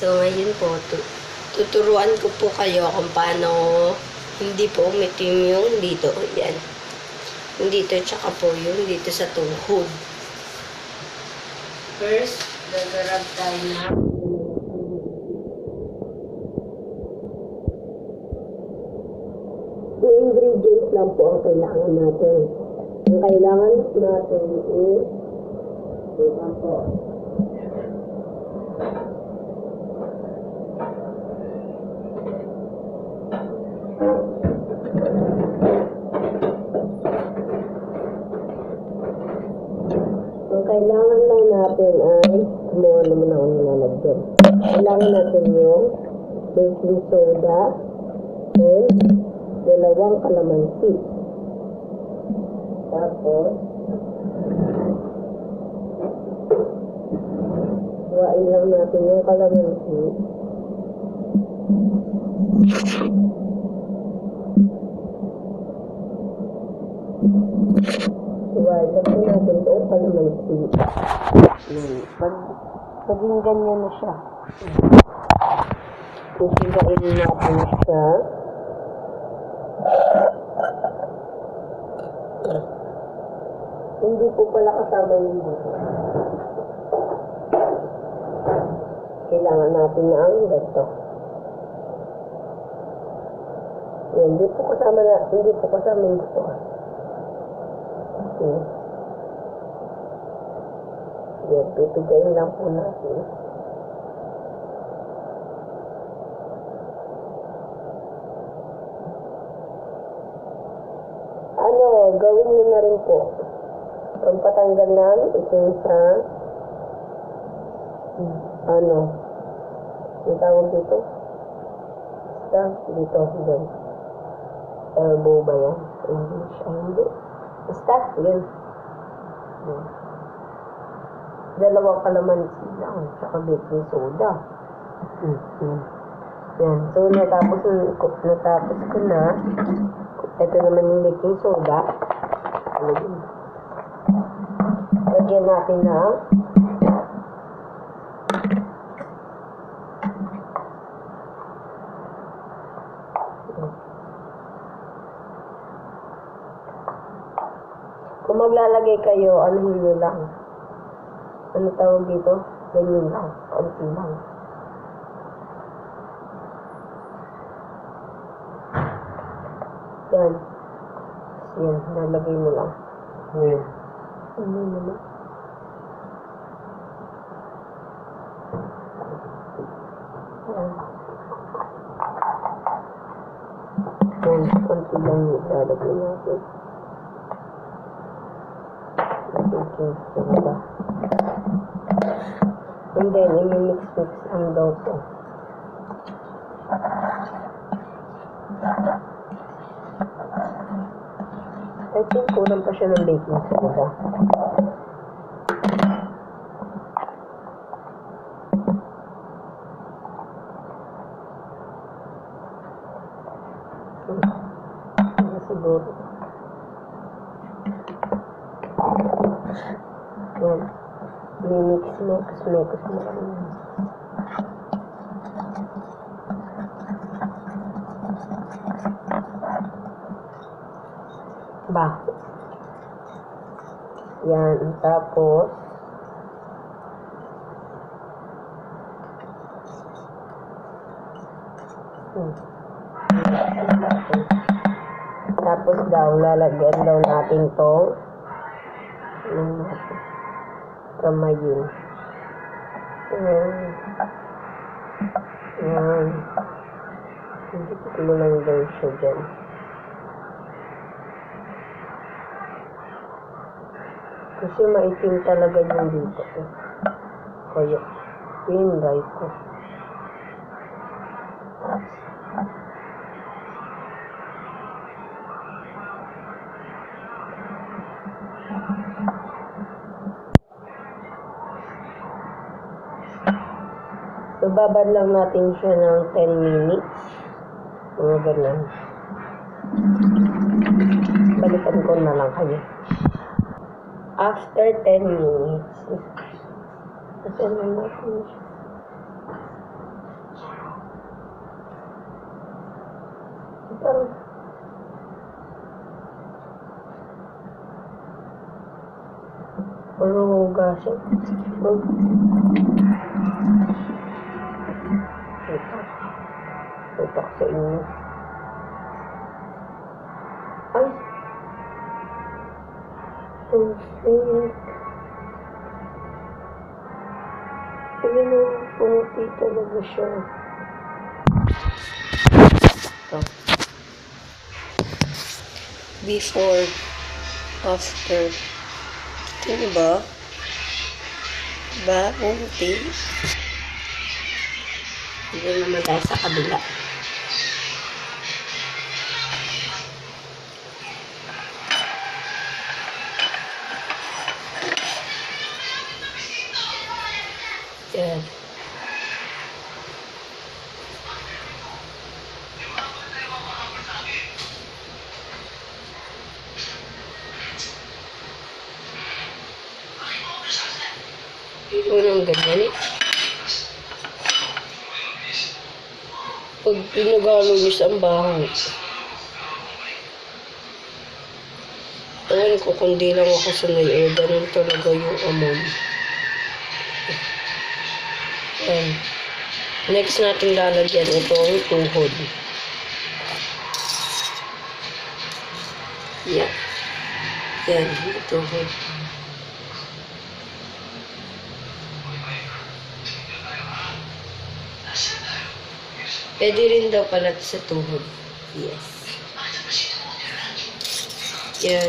So, ngayon po, tuturuan ko po kayo kung paano hindi po umitim yung dito. Yan. Yung dito, tsaka po yung dito sa tuhod. First, gagarab tayo na yung ingredients lang po ang kailangan natin. Ang kailangan natin is ito po. Ang kailangan lang natin ay kumuha naman ako nilalagyan. Kailangan natin yung baking soda and 2 kalamansi. Tapos huwain lang natin yung kalamansi. Huwain lang po natin yung kalamansi. Paging ganyan na siya. Kusigain natin siya. Hindi po pala kasama yung buto. Kailangan natin na ang ganito. Yan, hindi po kasama yung buto. Yan, pipigayin lang po natin. Gawin nyo na rin po. Pampatanggal ng ito sa yung tawag dito? Dito, dyan. Elbow ba yan? English, hindi. Basta, yun. 2 kalamansi lang, tsaka baking soda. Yan. So, natapos ko na. Ito naman yung baking soda. Lagyan natin na kung maglalagay kayo, anuhin nyo lang. Ano tawag dito? Ganyan lang. Kaunti lang. Yan. Yan. Nalagay mo lang. Yan. Ano naman? Yan. Yan. Kaunti lang yung lalagay natin. Baking soda. And then, i-mix ang doto. I think kulang pa siya ng baking soda. Siguro. Yan. Mix mo. Ba. Yan. Tapos lalagyan daw natin tong kamayin. Yan. Higit mo lang daw siya dyan. Kasi maitim talaga yung dito. Kaya, pinray ko. So, babad lang natin siya ng 10 minutes. Mga ganun. Balikan ko na lang kayo. After 10 minutes. Kasi naman natin siya. Parang parang hugasan. Itak sa inyo. Ay! So sick. Tignan mo, pumuti talaga siya. Ito. Before, after. Ito ba? Diba? Pumuti. Dito naman tayo sa kabila. Yan. Unang ganyan eh. Pag pinagalo niyo sa baho, alam ko kung di lang ako sanay eh, ganun talaga yung amoy. Ayan. Next natin lalagyan itong tuhod. Yan. Yan, tuhod. Pwede rin daw pala sa tuhod. Yes. Yan.